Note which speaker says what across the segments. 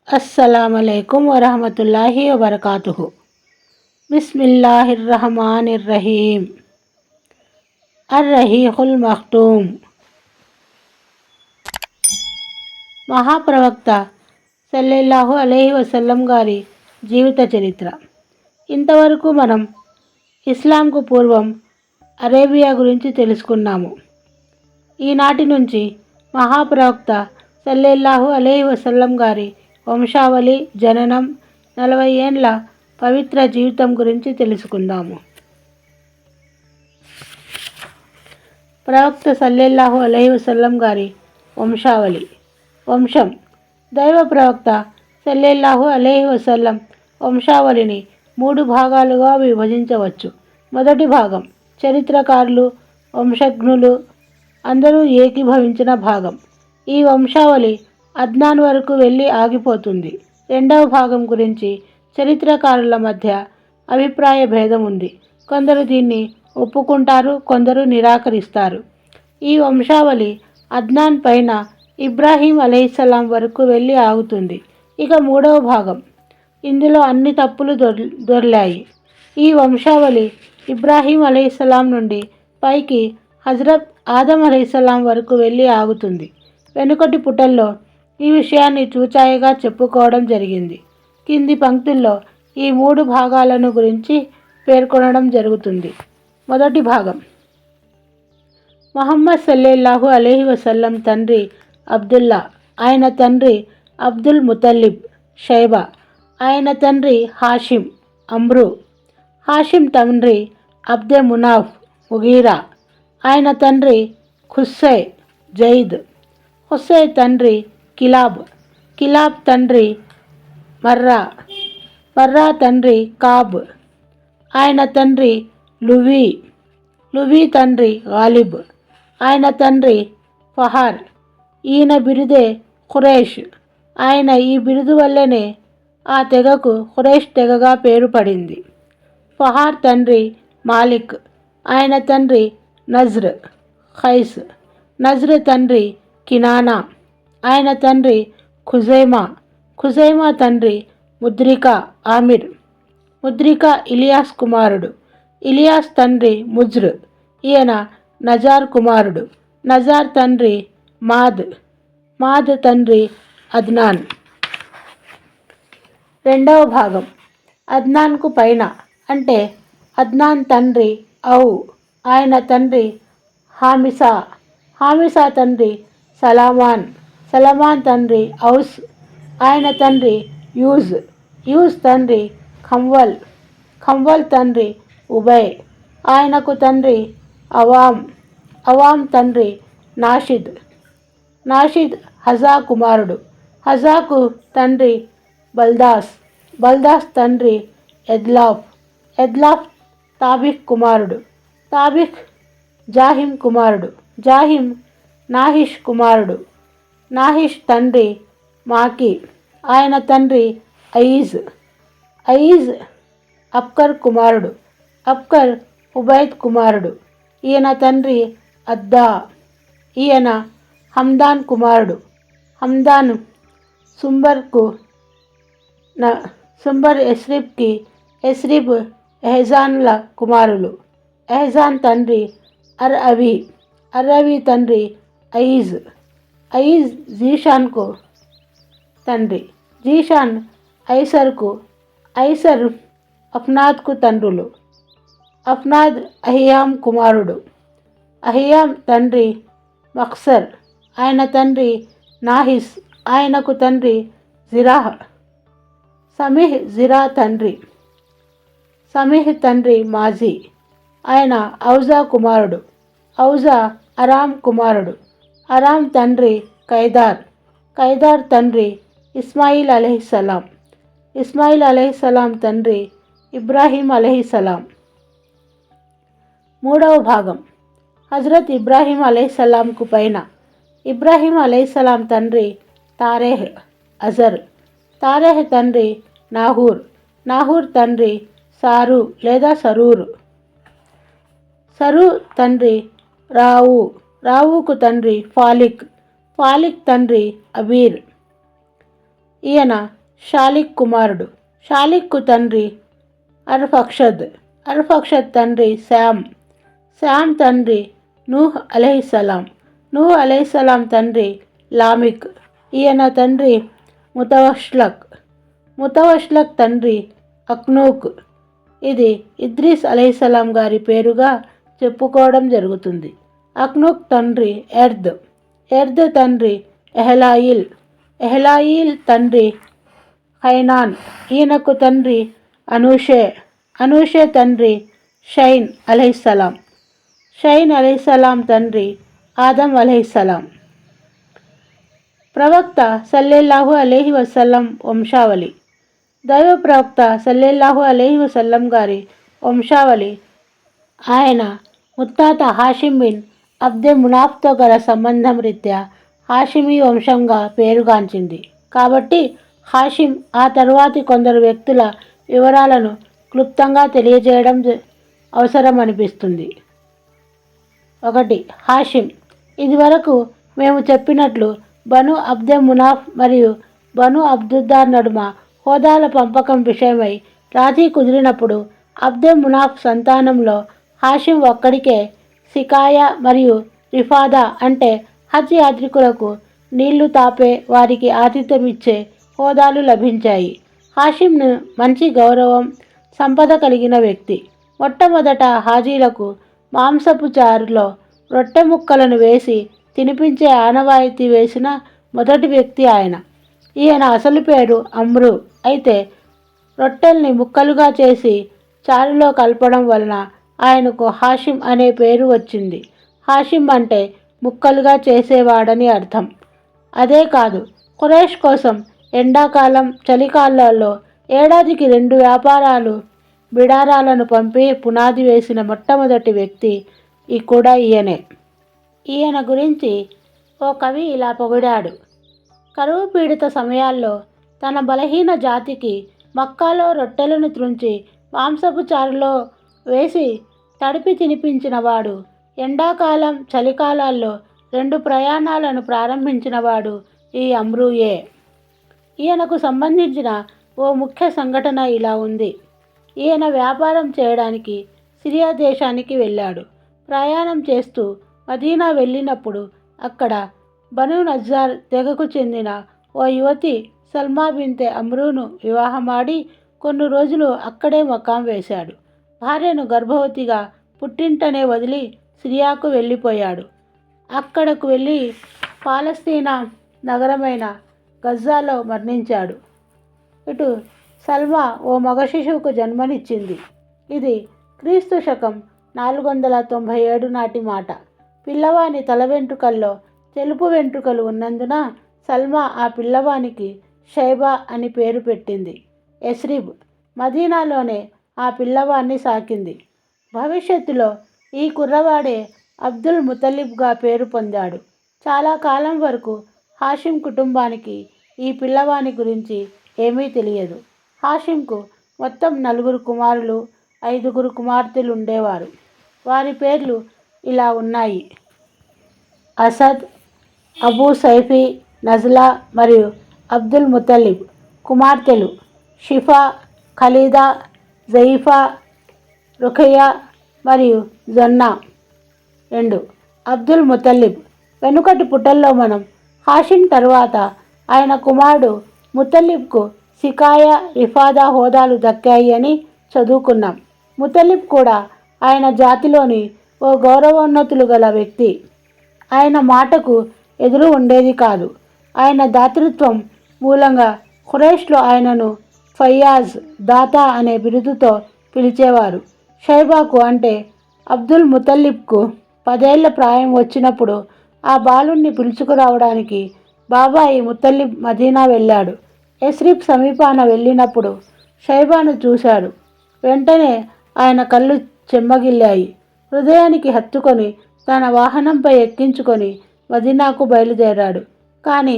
Speaker 1: अस्सलामुअलैकुम वरहमतुल्लाहि वबरकातुहु। बिस्मिल्लाहिर्रहमानिर्रहीम। अर्रहीहुल मख्तूम। మహాప్రవక్త సల్లల్లాహు అలైహి వసల్లం గారి జీవిత చరిత్ర. ఇంతవరకు మనం ఇస్లాంకు పూర్వం అరేబియా గురించి తెలుసుకున్నాము. ఈనాటి నుంచి మహాప్రవక్త సల్లల్లాహు అలైహి వసల్లం గారి వంశావళి, జననం, 40 ఏండ్ల పవిత్ర జీవితం గురించి తెలుసుకుందాము. ప్రవక్త సల్లల్లాహు అలైహి వసల్లం గారి వంశావళి. వంశం. దైవ ప్రవక్త సల్లల్లాహు అలైహి వసల్లం వంశావళిని 3 భాగాలుగా విభజించవచ్చు. మొదటి భాగం చరిత్రకారులు, వంశజ్ఞులు అందరూ ఏకీభవించిన భాగం. ఈ వంశావళి అద్నాన్ వరకు వెళ్ళి ఆగిపోతుంది. రెండవ భాగం గురించి చరిత్రకారుల మధ్య అభిప్రాయ భేదం ఉంది. కొందరు దీన్ని ఒప్పుకుంటారు, కొందరు నిరాకరిస్తారు. ఈ వంశావళి అద్నాన్ పైన ఇబ్రాహీం అలైహిస్సలాం వరకు వెళ్ళి ఆగుతుంది. ఇక మూడవ భాగం. ఇందులో అన్ని తప్పులు దొర్లాయి. ఈ వంశావళి ఇబ్రాహీం అలైహిస్సలాం నుండి పైకి హజరత్ ఆదం అలైహిస్సలాం వరకు వెళ్ళి ఆగుతుంది. వెనుకటి పుటల్లో ఈ విషయాన్ని చూచాయిగా చెప్పుకోవడం జరిగింది. కింది పంక్తుల్లో ఈ 3 భాగాలను గురించి పేర్కొనడం జరుగుతుంది. మొదటి భాగం. ముహమ్మద్ సల్లల్లాహు అలైహి వసల్లం తండ్రి అబ్దుల్లా, ఆయన తండ్రి అబ్దుల్ ముతల్లిబ్, షైబా, ఆయన తండ్రి హాషిం, అమ్రు, హాషిం తండ్రి అబ్దే మునాఫ్, ముగీరా, ఆయన తండ్రి ఖుస్సై, జైద్, ఖుస్సై తండ్రి కిలాబ్, కిలాబ్ తండ్రి మర్రా, మర్రా తండ్రి కాబ్, ఆయన తండ్రి లువీ, లువీ తండ్రి గాలిబ్, ఆయన తండ్రి ఫహార్, ఈయన బిరుదే ఖురైష్. ఆయన ఈ బిరుదు వల్లనే ఆ తెగకు ఖురైష్ తెగగా పేరు పడింది. ఫహార్ తండ్రి మాలిక్, ఆయన తండ్రి నజ్ర్, ఖైస్, నజ్ర్ తండ్రి కినానా, ఆయన తండ్రి ఖుజైమా, ఖుజైమా తండ్రి ముద్రికా, ఆమిర్, ముద్రికా ఇలియాస్ కుమారుడు, ఇలియాస్ తండ్రి ముజ్ర్, ఈయన నజార్ కుమారుడు, నజార్ తండ్రి మాద్, మాద్ తండ్రి అద్నాన్. రెండవ భాగం. అద్నాన్కు పైన అంటే అద్నాన్ తండ్రి ఔ, ఆయన తండ్రి హామిసా, హామిసా తండ్రి సలామాన్, సలమాన్ తండ్రి ఔస్, ఆయన తండ్రి యూజ్, యూజ్ తండ్రి ఖంవల్, ఖంవల్ తండ్రి ఉబై, ఆయనకు తండ్రి అవామ్, అవామ్ తండ్రి నాషిద్, నాషిద్ హజా కుమారుడు, హజాకు తండ్రి బల్దాస్, బల్దాస్ తండ్రి ఎద్లాఫ్, ఎద్లాఫ్ తాబిక్ కుమారుడు, తాబిక్ జాహిం కుమారుడు, జాహిం నాహిష్ కుమారుడు, నాహిష్ తండ్రి మాకి, ఆయన తండ్రి అయీజ్, అయీజ్ అబ్కర్ కుమారుడు, అబ్కర్ ఉబైద్ కుమారుడు, ఈయన తండ్రి అద్దా, ఈయన హమ్దాన్ కుమారుడు, హమ్దాన్ సుంబర్కు, సుంబర్ ఎస్రిబ్కి, ఎస్రిబ్ ఎహజాన్ల కుమారులు, ఎహజాన్ తండ్రి అర్ అవి, అర్ అవి తండ్రి అయీజ్, అయీజ్ జీషాన్కు తండ్రి, జీషాన్ ఐసర్కు, ఐసర్ అఫ్నాద్కు తండ్రులు, అఫ్నాద్ అహియామ్ కుమారుడు, అహియామ్ తండ్రి మక్సర్, ఆయన తండ్రి నాహిస్, ఆయనకు తండ్రి జిరాహ్, సమీహ్ జిరా తండ్రి, సమీహ్ తండ్రి మాజీ, ఆయన ఔజా కుమారుడు, ఔజా అరామ్ కుమారుడు, అరామ్ తండ్రి కైదార్, కైదార్ తండ్రి ఇస్మాయిల్ అలైహిస్సలాం, ఇస్మాయిల్ అలైహిస్సలాం తండ్రి ఇబ్రాహీం అలైహిస్సలాం. మూడవ భాగం. హజరత్ ఇబ్రాహీం అలైహిస్సలాంకు పైన. ఇబ్రాహీం అలైహిస్సలాం తండ్రి తారేహ్, అజర్, తారేహ్ తండ్రి నాహూర్, నాహూర్ తండ్రి సారు లేదా సరూర్, సరు తండ్రి రావు, రావుకు తండ్రి ఫాలిక్, ఫాలిక్ తండ్రి అబీర్, ఈయన షాలిక్ కుమారుడు. షాలిక్కు తండ్రి అర్ఫక్షద్. అర్ఫక్షద్ తండ్రి శామ్. శామ్ తండ్రి నూహ్ అలైహిస్సలాం. నూహ్ అలైహిస్సలాం తండ్రి లామిక్. ఈయన తండ్రి ముతవష్లక్. ముతవష్లక్ తండ్రి అక్నూక్. ఇది ఇద్రీస్ అలైహిస్సలాం గారి పేరుగా చెప్పుకోవడం జరుగుతుంది. అక్నూక్ తండ్రి ఎర్ద్. ఎర్ద్ తండ్రి ఎహ్లాయిల్. ఎహ్లాయిల్ తండ్రి హైనాన్. ఈయనకు తండ్రి అనూషే. అనూషే తండ్రి షైన్ అలైహిస్సలాం. షైన్ అలైహిస్సలాం తండ్రి ఆదం అలైహిస్సలాం. ప్రవక్త సల్లెల్లాహు అలైహి వసల్లం వంశావళి. దైవ ప్రవక్త సల్లెల్లాహు అలైహి వసల్లం గారి వంశావళి. ఆయన ముత్తాత హాషిం బిన్ అబ్దే మునాఫ్తో గల సంబంధం రీత్యా హాషిమీ వంశంగా పేరుగాంచింది. కాబట్టి హాషిం ఆ తరువాతి కొందరు వ్యక్తుల వివరాలను క్లుప్తంగా తెలియజేయడం అవసరం అనిపిస్తుంది. 1. హాషిం. ఇదివరకు మేము చెప్పినట్లు బను అబ్దే మునాఫ్ మరియు బను అబ్దుద్దార్ నడుమ హోదాల పంపకం విషయమై రాజీ కుదిరినప్పుడు అబ్దే మునాఫ్ సంతానంలో హాషిం ఒక్కడికే సికాయ మరియు రిఫాదా అంటే హజ్ యాత్రికులకు నీళ్లు తాపే వారికి ఆతిథ్యం ఇచ్చే హోదాలు లభించాయి. హాషింను మంచి గౌరవం సంపద కలిగిన వ్యక్తి. మొట్టమొదట హాజీలకు మాంసపు చారులో రొట్టె ముక్కలను వేసి తినిపించే ఆనవాయితీ వేసిన మొదటి వ్యక్తి ఆయన. ఈయన అసలు పేరు అమ్రు. అయితే రొట్టెల్ని ముక్కలుగా చేసి చారులో కలపడం వలన ఆయనకు హాషిం అనే పేరు వచ్చింది. హాషిం అంటే ముక్కలుగా చేసేవాడని అర్థం. అదే కాదు, ఖురైష్ కోసం ఎండాకాలం చలికాలాల్లో ఏడాదికి 2 వ్యాపారాలు బిడారాలను పంపి పునాది వేసిన మొట్టమొదటి వ్యక్తి కూడా ఈయనే. ఈయన గురించి ఓ కవి ఇలా పొగిడాడు: కరువు పీడిత సమయాల్లో తన బలహీన జాతికి మక్కాలో రొట్టెలను త్రుంచి మాంసపు చారులో వేసి తడిపి తినిపించినవాడు. ఎండాకాలం చలికాలాల్లో 2 ప్రయాణాలను ప్రారంభించినవాడు ఈ అమ్రూయే. ఈయనకు సంబంధించిన ఓ ముఖ్య సంఘటన ఇలా ఉంది. ఈయన వ్యాపారం చేయడానికి సిరియా దేశానికి వెళ్ళాడు. ప్రయాణం చేస్తూ మదీనా వెళ్ళినప్పుడు అక్కడ బను నజ్జార్ తెగకు చెందిన ఓ యువతి సల్మా బిన్తే అమ్రూను వివాహమాడి కొన్ని రోజులు అక్కడే మకాం వేశాడు. భార్యను గర్భవతిగా పుట్టింటనే వదిలి సిరియాకు వెళ్ళిపోయాడు. అక్కడకు వెళ్ళి పాలస్తీనా నగరమైన గజ్జాలో మరణించాడు. ఇటు సల్మా ఓ మగ శిశువుకు జన్మనిచ్చింది. ఇది క్రీస్తు శకం 497 నాటి మాట. పిల్లవాని తల వెంట్రుకల్లో తెలుపు వెంట్రుకలు ఉన్నందున సల్మా ఆ పిల్లవానికి షైబా అని పేరు పెట్టింది. యస్రిబ్ మదీనాలోనే ఆ పిల్లవాన్ని సాకింది. భవిష్యత్తులో ఈ కుర్రవాడే అబ్దుల్ ముతల్లిబ్గా పేరు పొందాడు. చాలా కాలం వరకు హాషిం కుటుంబానికి ఈ పిల్లవాని గురించి ఏమీ తెలియదు. హాషింకు మొత్తం 4 కుమారులు, 5 కుమార్తెలు ఉండేవారు. వారి పేర్లు ఇలా ఉన్నాయి: అసద్, అబూ సైఫీ, నజ్లా మరియు అబ్దుల్ ముతల్లిబ్. కుమార్తెలు షిఫా, ఖలీదా, జయిఫా, రుఖయ్యా మరియు జన్నా. 2. అబ్దుల్ ముతల్లిబ్. వెనుకటి పుటల్లో మనం హాషిం తరువాత ఆయన కుమారుడు ముతల్లిబ్కు సికాయ, రిఫాదా హోదాలు దక్కాయి అని చదువుకున్నాం. ముతల్లిబ్ కూడా ఆయన జాతిలోని ఓ గౌరవోన్నతులు గల వ్యక్తి. ఆయన మాటకు ఎదురు ఉండేది కాదు. ఆయన దాతృత్వం మూలంగా ఖురైష్లో ఆయనను ఫయ్యాజ్, దాతా అనే బిరుదుతో పిలిచేవారు. షైబాకు అంటే అబ్దుల్ ముతల్లిబ్కు 10 ఏళ్ల ప్రాయం వచ్చినప్పుడు ఆ బాలుణ్ణి పిలుచుకురావడానికి బాబాయి ముతల్లిబ్ మదీనా వెళ్ళాడు. యస్రిబ్ సమీపాన వెళ్ళినప్పుడు షైబాను చూశాడు. వెంటనే ఆయన కళ్ళు చెమ్మగిల్లాయి. హృదయానికి హత్తుకొని తన వాహనంపై ఎక్కించుకొని మదీనాకు బయలుదేరాడు. కానీ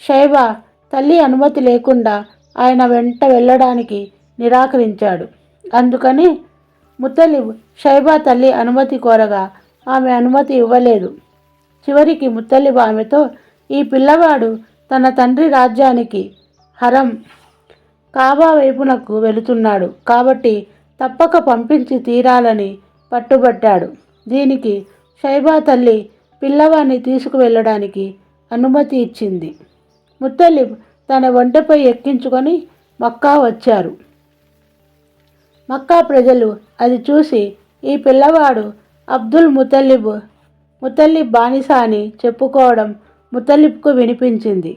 Speaker 1: షైబా తల్లి అనుమతి లేకుండా ఆయన వెంట వెళ్ళడానికి నిరాకరించాడు. అందుకని ముతల్లిబ్ షైబా తల్లి అనుమతి కోరగా ఆమె అనుమతి ఇవ్వలేదు. చివరికి ముతల్లిబ్ ఆమెతో, ఈ పిల్లవాడు తన తండ్రి రాజ్యానికి హరం కాబా వైపునకు వెళుతున్నాడు కాబట్టి తప్పక పంపించి తీరాలని పట్టుబట్టాడు. దీనికి షైబా తల్లి పిల్లవాడిని తీసుకువెళ్ళడానికి అనుమతి ఇచ్చింది. ముత్తలిబ్ తన ఒంటెపై ఎక్కించుకొని మక్కా వచ్చారు. మక్కా ప్రజలు అది చూసి ఈ పిల్లవాడు అబ్దుల్ ముతల్లిబ్ బానిస అని చెప్పుకోవడం ముతలిబ్కు వినిపించింది.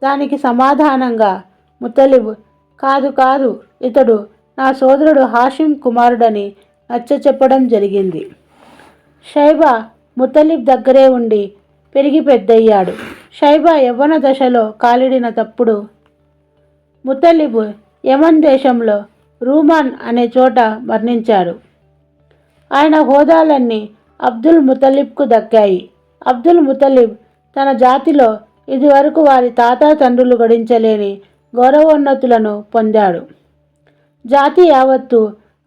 Speaker 1: దానికి సమాధానంగా ముతలిబ్ కాదు కాదు, ఇతడు నా సోదరుడు హాషిం కుమారుడని నచ్చచెప్పడం జరిగింది. షైబా ముతలిబ్ దగ్గరే ఉండి పెరిగి పెద్దయ్యాడు. షైబా యవ్వన దశలో కాలిడిన తప్పుడు ముతలిబ్ యమన్ దేశంలో రూమాన్ అనే చోట మరణించాడు. ఆయన హోదాలన్నీ అబ్దుల్ ముతలిబ్కు దక్కాయి. అబ్దుల్ ముతలిబ్ తన జాతిలో ఇదివరకు వారి తాత తండ్రులు గడించలేని గౌరవోన్నతులను పొందాడు. జాతి యావత్తు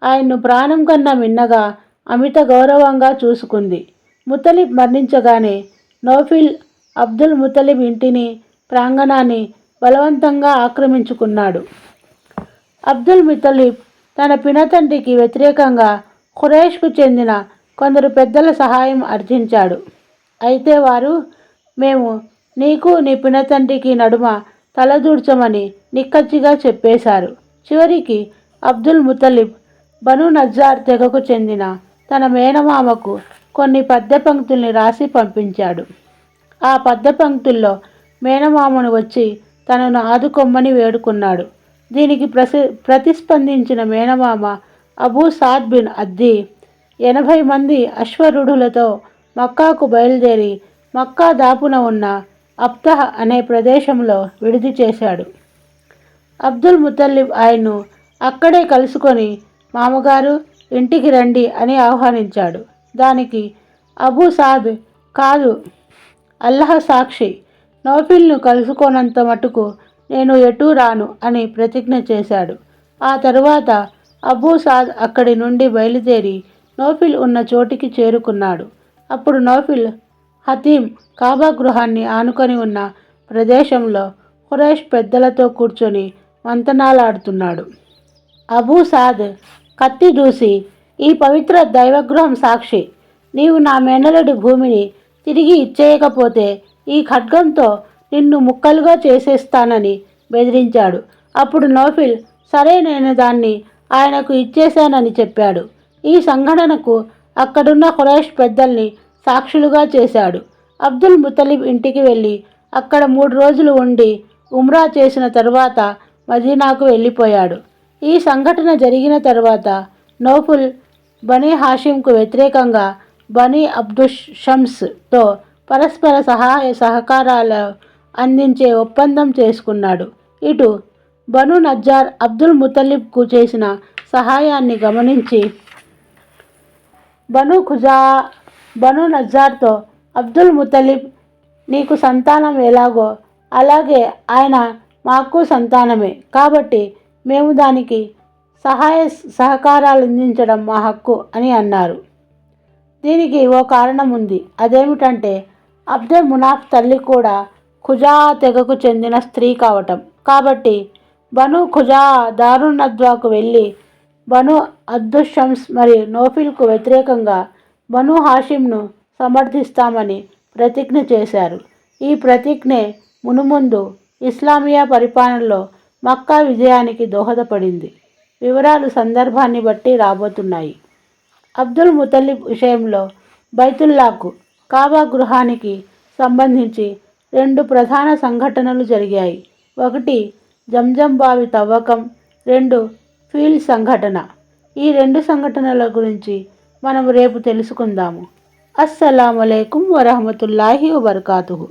Speaker 1: ఆయన్ను ప్రాణం కన్నా మిన్నగా అమిత గౌరవంగా చూసుకుంది. ముతలిబ్ మరణించగానే నౌఫిల్ అబ్దుల్ ముతలిబ్ ఇంటిని ప్రాంగణాన్ని బలవంతంగా ఆక్రమించుకున్నాడు. అబ్దుల్ ముతలిబ్ తన పినతండ్రికి వ్యతిరేకంగా ఖురైష్కు చెందిన కొందరు పెద్దల సహాయం అర్థించాడు. అయితే వారు మేము నీకు నీ పినతండ్రికి నడుమ తలదూర్చమని నిక్కచ్చిగా చెప్పేశారు. చివరికి అబ్దుల్ ముతలిబ్ బను నజ్జార్ తెగకు చెందిన తన మేనమామకు కొన్ని పద్య పంక్తుల్ని రాసి పంపించాడు. ఆ పద్య పంక్తుల్లో మేనమామను వచ్చి తనను ఆదుకొమ్మని వేడుకున్నాడు. దీనికి ప్రతిస్పందించిన మేనమామ అబూ సాద్ బిన్ అద్దీ 80 మంది అశ్వరూఢులతో మక్కాకు బయలుదేరి మక్కా దాపున ఉన్న అబ్తహ్ అనే ప్రదేశంలో విడిది చేశాడు. అబ్దుల్ ముతల్లిబ్ ఆయన్ను అక్కడే కలుసుకొని మామగారు ఇంటికి రండి అని ఆహ్వానించాడు. దానికి అబూ సాద్ కాదు, అల్లాహ్ సాక్షి, నౌఫిల్ను కలుసుకోనంత మటుకు నేను ఎటూ రాను అని ప్రతిజ్ఞ చేశాడు. ఆ తరువాత అబూ సాద్ అక్కడి నుండి బయలుదేరి నౌఫిల్ ఉన్న చోటికి చేరుకున్నాడు. అప్పుడు నౌఫిల్ హతీం కాబా గృహాన్ని ఆనుకొని ఉన్న ప్రదేశంలో ఖురైష్ పెద్దలతో కూర్చొని మంతనాలాడుతున్నాడు. అబూ సాద్ కత్తి దూసి, ఈ పవిత్ర దైవగృహం సాక్షి, నీవు నా మేనలుడి భూమిని తిరిగి ఇచ్చేయకపోతే ఈ ఖడ్గంతో నిన్ను ముక్కలుగా చేసేస్తానని బెదిరించాడు. అప్పుడు నౌఫిల్ సరే నేను దాన్ని ఆయనకు ఇచ్చేశానని చెప్పాడు. ఈ సంఘటనకు అక్కడున్న ఖురైష్ పెద్దల్ని సాక్షులుగా చేశాడు. అబ్దుల్ ముతలిబ్ ఇంటికి వెళ్ళి అక్కడ 3 రోజులు ఉండి ఉమ్రా చేసిన తరువాత మదీనాకు వెళ్ళిపోయాడు. ఈ సంఘటన జరిగిన తరువాత నౌఫుల్ బనీ హాషింకు వ్యతిరేకంగా బనీ అబ్దుషమ్స్తో పరస్పర సహాయ సహకారాలు అందించే ఒప్పందం చేసుకున్నాడు. ఇటు బను నజ్జార్ అబ్దుల్ ముతలిబ్కు చేసిన సహాయాన్ని గమనించి బను నజ్జార్తో అబ్దుల్ ముతలిబ్ నీకు సంతానం ఎలాగో అలాగే ఆయన మాకు సంతానమే, కాబట్టి మేము దానికి సహాయ సహకారాలు అందించడం మా హక్కు అని అన్నారు. దీనికి ఓ కారణం ఉంది. అదేమిటంటే అబ్దే మునాఫ్ తల్లి కూడా ఖుజా తెగకు చెందిన స్త్రీ కావటం. కాబట్టి బను ఖుజా దారున్నద్వాకు వెళ్ళి బను అబ్దుషమ్స్ మరియు నోఫిల్కు వ్యతిరేకంగా బను హాషింను సమర్థిస్తామని ప్రతిజ్ఞ చేశారు. ఈ ప్రతిజ్ఞే మునుముందు ఇస్లామియా పరిపాలనలో మక్కా విజయానికి దోహదపడింది. వివరాలు సందర్భాన్ని బట్టి రాబోతున్నాయి. అబ్దుల్ ముతలిబ్ విషయంలో బైతుల్లాకు కాబా గృహానికి సంబంధించి 2 ప్రధాన సంఘటనలు జరిగాయి. 1 జంజం బావి తవ్వకం, 2 ఫీల్ సంఘటన. ఈ 2 సంఘటనల గురించి మనం రేపు తెలుసుకుందాము. అస్సలాము అలైకుం వరహమతుల్లాహి వబర్కాతుహు.